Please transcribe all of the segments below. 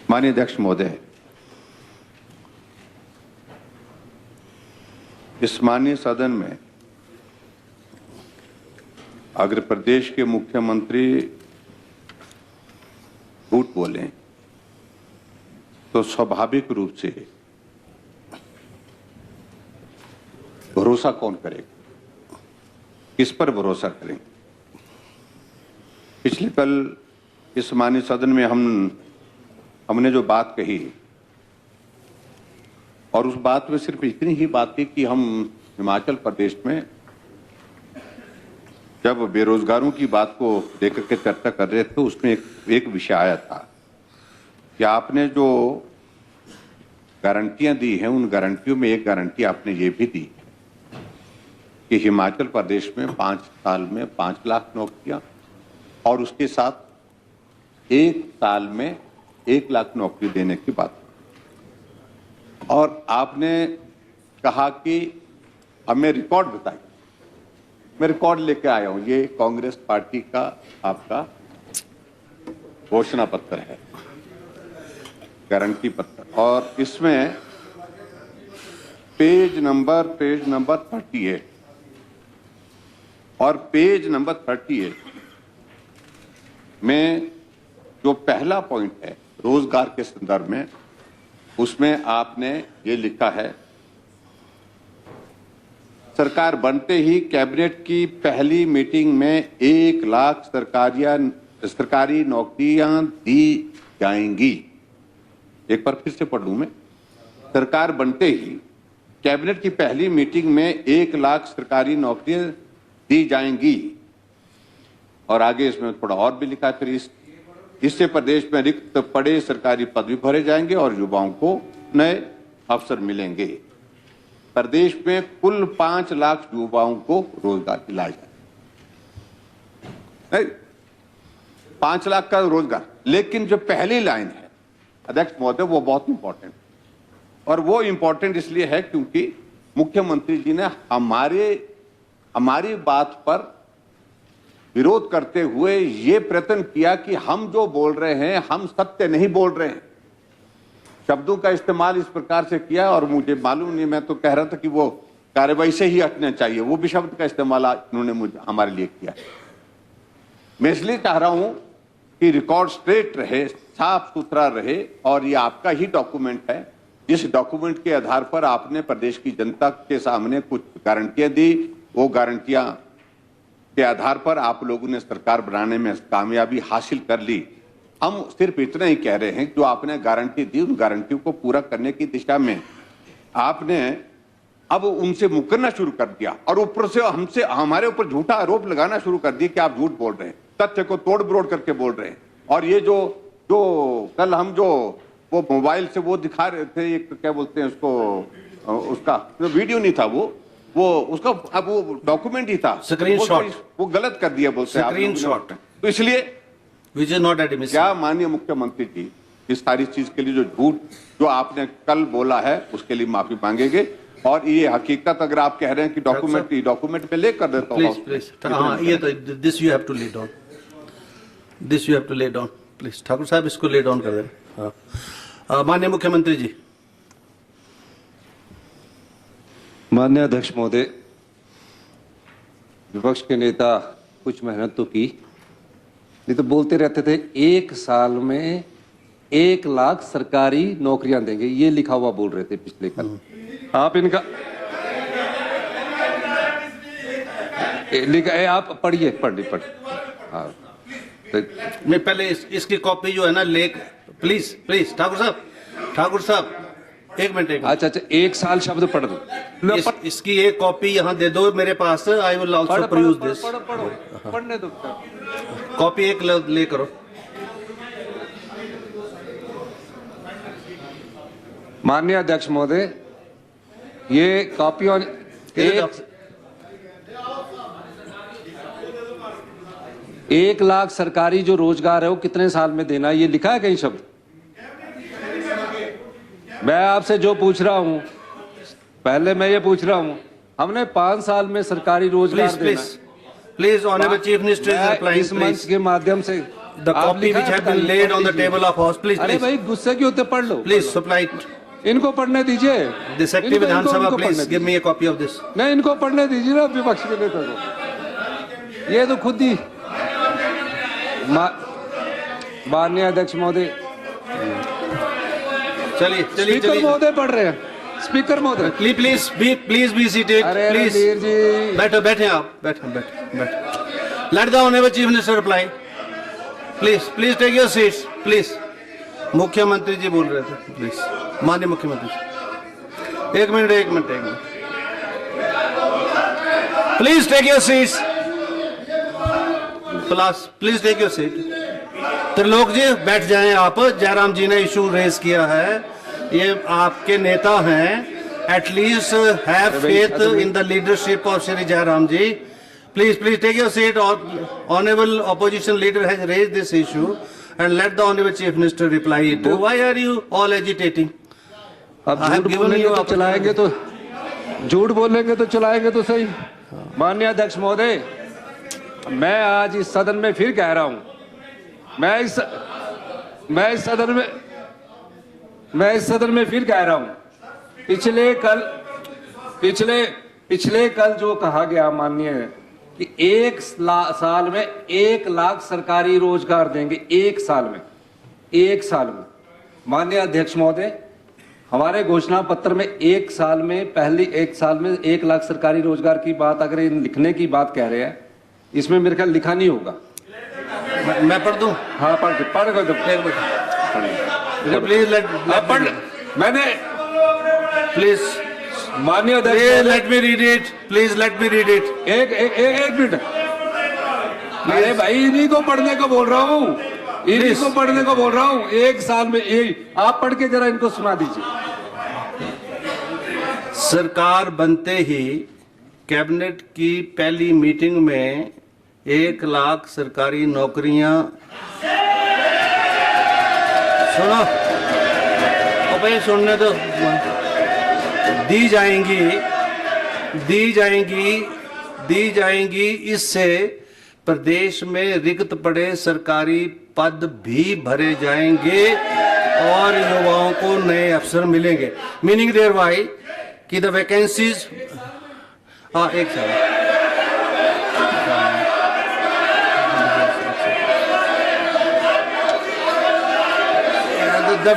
माननीय अध्यक्ष महोदय, इस माननीय सदन में अगर प्रदेश के मुख्यमंत्री झूठ बोलें तो स्वाभाविक रूप से भरोसा कौन करेगा, किस पर भरोसा करेंगे। पिछले कल इस माननीय सदन में हमने जो बात कही और उस बात में सिर्फ इतनी ही बात थी कि हम हिमाचल प्रदेश में जब बेरोजगारों की बात को लेकर के चर्चा कर रहे थे, उसमें एक विषय आया था कि आपने जो गारंटियां दी हैं, उन गारंटियों में एक गारंटी आपने ये भी दी कि हिमाचल प्रदेश में 5 साल में 5 लाख नौकरियां और उसके साथ 1 साल में 1 लाख नौकरी देने की बात। और आपने कहा कि हमें रिकॉर्ड बताइए। मैं रिकॉर्ड लेके आया हूं, ये कांग्रेस पार्टी का आपका घोषणा पत्र है, गारंटी पत्र, और इसमें पेज नंबर 38 और पेज नंबर 38 में जो पहला पॉइंट है रोजगार के संदर्भ में, उसमें आपने ये लिखा है, सरकार बनते ही कैबिनेट की पहली मीटिंग में 1 लाख सरकारी नौकरियां दी जाएंगी। एक बार फिर से पढ़ लूं मैं, सरकार बनते ही कैबिनेट की पहली मीटिंग में 1 लाख सरकारी नौकरियां दी जाएंगी। और आगे इसमें थोड़ा और भी लिखा है, फिर इससे प्रदेश में रिक्त पड़े सरकारी पद भी भरे जाएंगे और युवाओं को नए अवसर मिलेंगे। प्रदेश में कुल 5 लाख युवाओं को रोजगार दिलाया जाए, 5 लाख का रोजगार। लेकिन जो पहली लाइन है अध्यक्ष महोदय, वो बहुत इंपॉर्टेंट, और वो इंपॉर्टेंट इसलिए है क्योंकि मुख्यमंत्री जी ने हमारी बात पर विरोध करते हुए ये प्रयत्न किया कि हम जो बोल रहे हैं हम सत्य नहीं बोल रहे हैं। शब्दों का इस्तेमाल इस प्रकार से किया और मुझे मालूम नहीं, मैं तो कह रहा था कि वो कार्रवाई से ही हटना चाहिए, वो भी शब्द का इस्तेमाल उन्होंने हमारे लिए किया। मैं इसलिए चाह रहा हूं कि रिकॉर्ड स्ट्रेट रहे, साफ सुथरा रहे, और ये आपका ही डॉक्यूमेंट है। जिस डॉक्यूमेंट के आधार पर आपने प्रदेश की जनता के सामने कुछ गारंटियां दी, वो गारंटियां के आधार पर आप लोगों ने सरकार बनाने में कामयाबी हासिल कर ली। हम सिर्फ इतना ही कह रहे हैं कि जो आपने गारंटी दी, उन गारंटियों को पूरा करने की दिशा में आपने अब उनसे मुकरना शुरू कर दिया और ऊपर से हमारे ऊपर झूठा आरोप लगाना शुरू कर दिया कि आप झूठ बोल रहे हैं, तथ्य को तोड़ मरोड़ करके बोल रहे हैं। और ये जो कल हम वो मोबाइल से वो दिखा रहे थे, एक क्या बोलते हैं उसको, उसका वीडियो नहीं था, वो उसका अब वो डॉक्यूमेंट ही था, स्क्रीनशॉट, वो गलत कर दिया बोलते हैं स्क्रीनशॉट। तो इसलिए Which is not admissible. क्या माननीय मुख्यमंत्री जी इस सारी चीज के लिए जो झूठ जो आपने कल बोला है उसके लिए माफी मांगेंगे, और ये हकीकत अगर आप कह रहे हैं कि डॉक्यूमेंट में ले कर देता हूं। प्लीज हाँ, ये तो this you have to lay down, this you have to lay down please. Thakur साहब इसको ले डाउन कर दें। हाँ, माननीय मुख्यमंत्री जी। माननीय अध्यक्ष महोदय, विपक्ष के नेता कुछ मेहनत तो की, नहीं तो बोलते रहते थे 1 साल में 1 लाख सरकारी नौकरियां देंगे, ये लिखा हुआ बोल रहे थे पिछले कल। आप इनका लिखा है, आप पढ़िए। हाँ, तो मैं पहले इसकी कॉपी जो है ना ले, प्लीज ठाकुर साहब एक मिनट। अच्छा 1 साल शब्द पढ़ दो, इसकी एक कॉपी यहाँ दे दो मेरे पास। I will also produce this. पढ़ने दो, कॉपी एक ले करो। माननीय अध्यक्ष महोदय, ये कॉपी ऑन 1 लाख सरकारी जो रोजगार है वो कितने साल में देना है, ये लिखा है कहीं शब्द? मैं आपसे जो पूछ रहा हूं, पहले मैं ये पूछ रहा हूं, हमने 5 साल में सरकारी रोजगार देना। Please honourable chief minister is replying. इस मंच के माध्यम से The आप copy लिखा which है, have been बताइए, laid पढ़ on the लीजिए। table of house, please, अरे please, भाई गुस्से क्यों होते, पढ़ लो, please supply it. इनको पढ़ने दीजिए। The Secretary इनको- Vidhan इनको- Sabha, इनको please पढ़ने give me a copy of this. दीजिए। नहीं, इनको पढ़ने दीजिए ना विपक्ष के नेता को। ये तो खुद ही माननीय अध्यक्ष महोदय, चलिए चलिए स्पीकर चलिए, महोदय पढ़ रहे हैं, स्पीकर महोदय। प्लीज बी सीटेड, अरे प्लीज रणधीर जी, बैठो, बैठे आप, बैठो। Let the honourable chief minister reply, please take your seats, please. मुख्यमंत्री जी बोल रहे थे, प्लीज, माननीय मुख्यमंत्री जी, एक minute, please take your seats, please take your seat. Trilok ji बैठ जाएं आप। जयराम जी ने इशू रेज किया है, ये आपके नेता हैं, at least have faith in the leadership of Shri Jairam ji. Please take your seat. Honourable opposition leader has raise this issue and let the honourable chief minister reply it. Why are you all agitating? अब I have झूठ given बोलेंगे you तो opportunity. चलाएंगे, तो झूठ बोलेंगे तो चलाएंगे तो सही। माननीय अध्यक्ष महोदय, मैं आज इस सदन में फिर कह रहा हूं, मैं इस सदन में फिर कह रहा हूं, पिछले कल जो कहा गया माननीय कि एक साल में 1 लाख सरकारी रोजगार देंगे, एक साल में। माननीय अध्यक्ष महोदय, हमारे घोषणा पत्र में एक साल में 1 लाख सरकारी रोजगार की बात, अगर इन लिखने की बात कह रहे हैं, इसमें मेरे ख्याल लिखा नहीं होगा। मैं पढ़ दूं? हाँ, पढ़ कर दो। एक मिनट, प्लीज पढ़, मैंने प्लीज माननीय अध्यक्ष let me read it, please let me read it. एक मिनट, अरे भाई इन्हीं को पढ़ने को बोल रहा हूँ, एक साल में आप पढ़ के जरा इनको सुना दीजिए। सरकार बनते ही कैबिनेट की पहली मीटिंग में 1 लाख सरकारी नौकरियां, सुनो ओ भाई, सुनने दो, दी जाएंगी। इससे प्रदेश में रिक्त पड़े सरकारी पद भी भरे जाएंगे और युवाओं को नए अवसर मिलेंगे। मीनिंग देयर वाई कि द वैकेंसीज, हाँ एक साल, the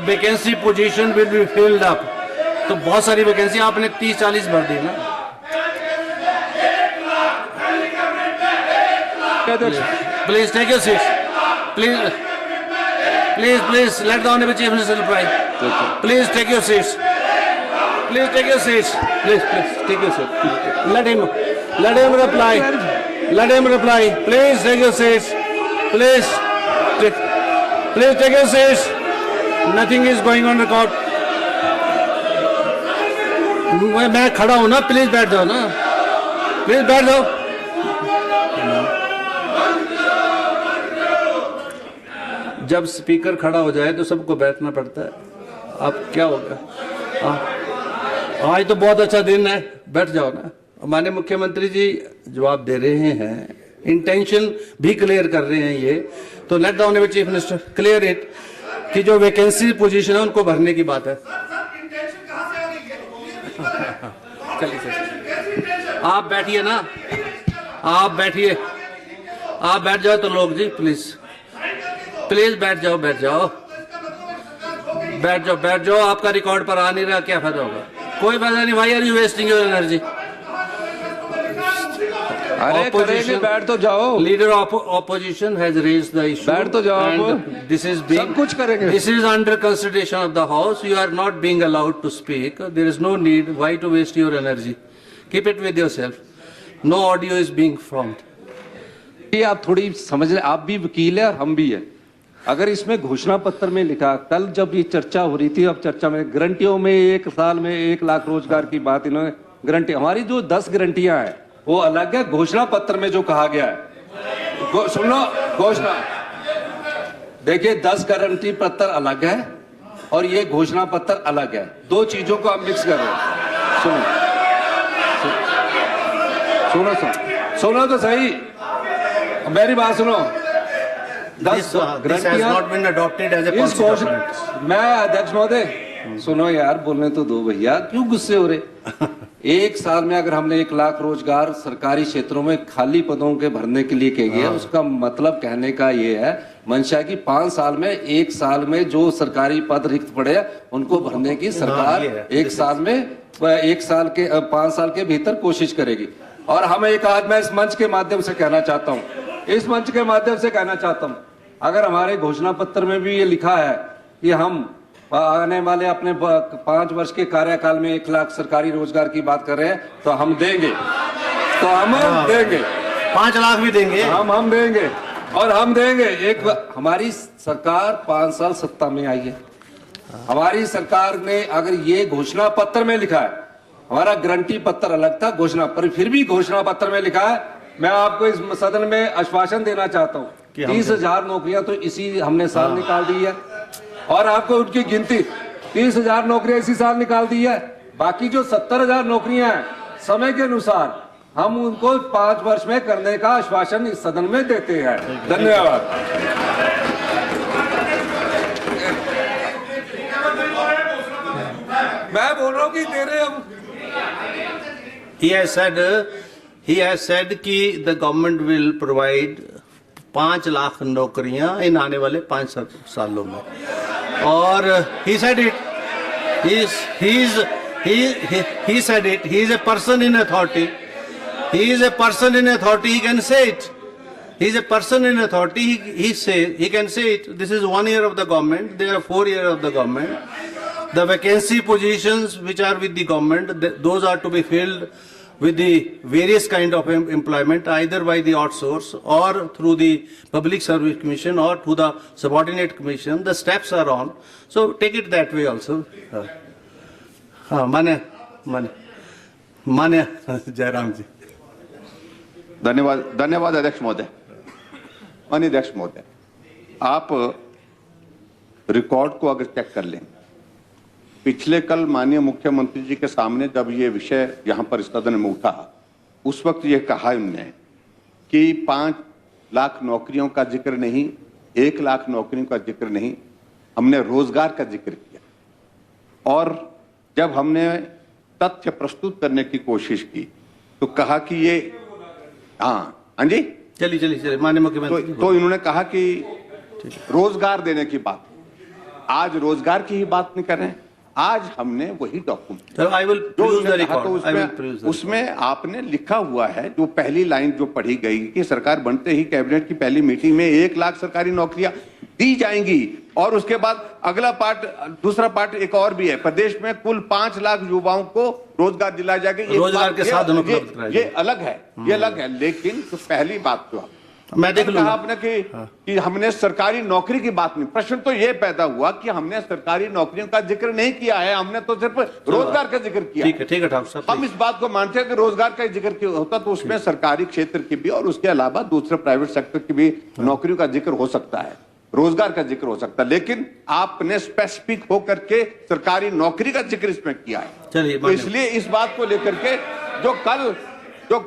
vacancy position will be filled up। तो बहुत सारी वैकेंसी आपने 30-40 भर दी ना। Please take your seats. Please let the honorable chief minister reply. Please take your seats. Please take your seats. Please take your seat. Let him reply. Please take your seats. Please take your seats. Nothing is going on record. मैं खड़ा हूं ना, please बैठ जाओ ना, please बैठ जाओ। जब स्पीकर खड़ा हो जाए तो सबको बैठना पड़ता है। अब क्या होगा? आज तो बहुत अच्छा दिन है, बैठ जाओ ना। माननीय मुख्यमंत्री जी जवाब दे रहे हैं, इंटेंशन भी क्लियर कर रहे हैं ये, तो late the honourable chief minister clear it कि जो वैकेंसी पोजीशन है उनको भरने की बात है। चलिए सर, आप बैठिए ना, आप बैठ जाओ। तो लोग जी प्लीज बैठ जाओ। आपका रिकॉर्ड पर आ नहीं रहा, क्या फायदा होगा? कोई फायदा नहीं। Why are you wasting your energy? अरे करेंगे, बैठ तो जाओ। Leader of opposition has raised the issue, बैठ तो जाओ। दिस इज सब कुछ करेंगे। This is under consideration of the house. You are not being allowed to speak. There is no need. Why to waste your energy? Keep it with yourself. No audio is being framed. ये आप थोड़ी समझ लें, आप भी वकील है और हम भी है। अगर इसमें घोषणा पत्र में लिखा, कल जब ये चर्चा हो रही थी, अब चर्चा में गारंटियों में 1 साल में 1 लाख रोजगार की बात, इन्होंने गारंटी, हमारी जो 10 गारंटियां हैं वो अलग है। घोषणा पत्र में जो कहा गया है, सुनो, घोषणा देखिए, 10 गारंटी पत्र अलग है और ये घोषणा पत्र अलग है। दो चीजों को आप मिक्स कर रहे हैं। सुनो तो सही, मेरी बात सुनो। This has not been adopted as a इस policy घोषणा document. मैं अध्यक्ष महोदय सुनो यार, बोलने तो दो भैया, क्यों गुस्से हो रहे। एक साल में अगर हमने 1 लाख रोजगार सरकारी क्षेत्रों में खाली पदों के भरने के लिए किया गया, उसका मतलब कहने का ये है मंशा की 5 साल में, 1 साल में जो सरकारी पद रिक्त पड़े उनको भरने की सरकार ये है। 1 साल में 5 साल के भीतर कोशिश करेगी। और हम एक आज मैं इस मंच के माध्यम से कहना चाहता हूँ, इस मंच के माध्यम से कहना चाहता हूँ, अगर हमारे घोषणा पत्र में भी ये लिखा है कि हम आने वाले अपने 5 वर्ष के कार्यकाल में 1 लाख सरकारी रोजगार की बात कर रहे हैं, तो हम देंगे, तो हम देंगे, 5 लाख भी देंगे। हम देंगे, और हम देंगे। हमारी सरकार 5 साल सत्ता में आई है, हमारी सरकार ने अगर ये घोषणा पत्र में लिखा है, हमारा गारंटी पत्र अलग था, घोषणा पर फिर भी घोषणा पत्र में लिखा है। मैं आपको इस सदन में आश्वासन देना चाहता हूँ, 30,000 नौकरियां तो इसी हमने साल निकाल दी है, और आपको उनकी गिनती 30,000 नौकरियां इसी साल निकाल दी है। बाकी जो 70,000 नौकरियां हैं, समय के अनुसार हम उनको 5 वर्ष में करने का आश्वासन इस सदन में देते हैं। धन्यवाद। मैं बोल रहा हूँ कि तेरे हम he has said कि the government will provide 5 lakh नौकरियां इन आने वाले 5 सालों में, और he said it, he said it, he is a person in authority, he can say it, he is a person in authority, he can say it. This is 1 year of the government, there are 4 years of the government. The vacancy positions which are with the government, those are to be filled with the various kind of employment, either by the outsource or through the Public Service Commission or through the subordinate commission. The steps are on. So take it that way also. माने जयराम जी। धन्यवाद अध्यक्ष महोदय। माननीय अध्यक्ष महोदय, आप record को अगर चेक कर लें, पिछले कल माननीय मुख्यमंत्री जी के सामने जब ये विषय यहां पर सदन में उठा, उस वक्त ये कहा उन्होंने कि 5 लाख नौकरियों का जिक्र नहीं, 1 लाख नौकरियों का जिक्र नहीं, हमने रोजगार का जिक्र किया। और जब हमने तथ्य प्रस्तुत करने की कोशिश की तो कहा कि ये हाँ जी चलिए माननीय मुख्यमंत्री तो इन्होंने कहा कि रोजगार देने की बात। आज रोजगार की ही बात नहीं कर रहे हैं, आज हमने वही डॉक्यूमेंट उसमें आपने लिखा हुआ है, जो पहली लाइन जो पढ़ी गई कि सरकार बनते ही कैबिनेट की पहली मीटिंग में 1 लाख सरकारी नौकरियां दी जाएंगी, और उसके बाद अगला पार्ट, दूसरा पार्ट एक और भी है, प्रदेश में कुल 5 लाख युवाओं को रोजगार दिलाया जाएगा। रोजगार के साधन उपलब्ध कराए ये अलग है, ये अलग है। लेकिन तो पहली बात तो मैं देख लूंगा आपने कि हमने सरकारी नौकरी की बात नहीं, प्रश्न तो ये पैदा हुआ कि हमने सरकारी नौकरियों का जिक्र नहीं किया है, हमने तो सिर्फ रोजगार का जिक्र किया। ठीक है ठाकुर साहब, हम इस बात को मानते हैं कि रोजगार का जिक्र होता तो उसमें सरकारी क्षेत्र की भी और उसके अलावा दूसरे प्राइवेट सेक्टर की भी नौकरियों का जिक्र हो सकता है, रोजगार का जिक्र हो सकता है, लेकिन आपने स्पेसिफिक होकर के सरकारी नौकरी का जिक्र इसमें किया है। चलिए, तो इसलिए इस बात को लेकर के जो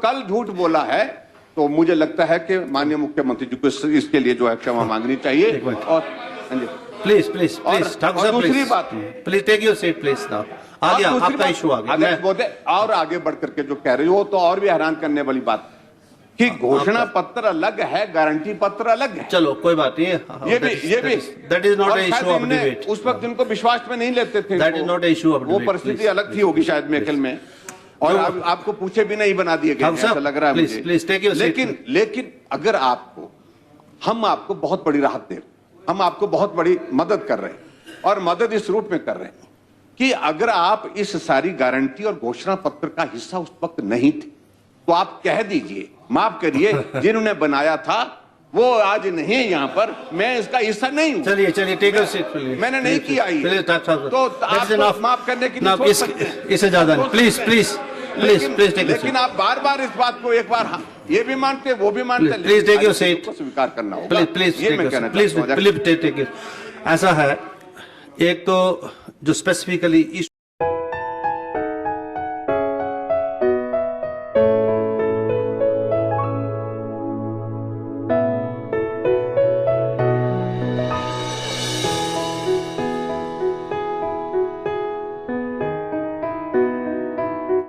कल झूठ बोला है, तो मुझे लगता है कि माननीय मुख्यमंत्री जी को इसके लिए जो है क्षमा मांगनी चाहिए। और प्लीज ठाकुर साहब, दूसरी बात, please take your seat please now. आ गया आपका इशू आ गया। और आगे बढ़ करके जो कह रहे हो तो और भी हैरान करने वाली बात कि घोषणा पत्र अलग है, गारंटी पत्र अलग है। चलो कोई बात नहीं, ये भी that is not a issue of debate. उस वक्त इनको विश्वास में नहीं लेते थे, that is not a issue of debate. वो परिस्थिति अलग थी होगी शायद मेकल में, और आपको पूछे भी नहीं बना दिए गए, ऐसा लग रहा है मुझे। लेकिन अगर हम आपको बहुत बड़ी राहत दे रहे, हम आपको बहुत बड़ी मदद कर रहे हैं, और मदद इस रूप में कर रहे हैं कि अगर आप इस सारी गारंटी और घोषणा पत्र का हिस्सा उस वक्त नहीं थे तो आप कह दीजिए, माफ करिए, जिन्होंने बनाया था वो आज नहीं है यहाँ पर, मैं इसका हिस्सा नहीं हूँ। चलिए टेक योर सीट प्लीज। मैंने नहीं किया तो आप माफ करने की नहीं सोच सकते, इससे ज्यादा नहीं। Please take. लेकिन आप बार एक बात को एक बार ये भी मानते वो भी मानते, प्लीज टेक योर सीट, स्वीकार करना होगा। Please take. ऐसा है, एक तो जो स्पेसिफिकली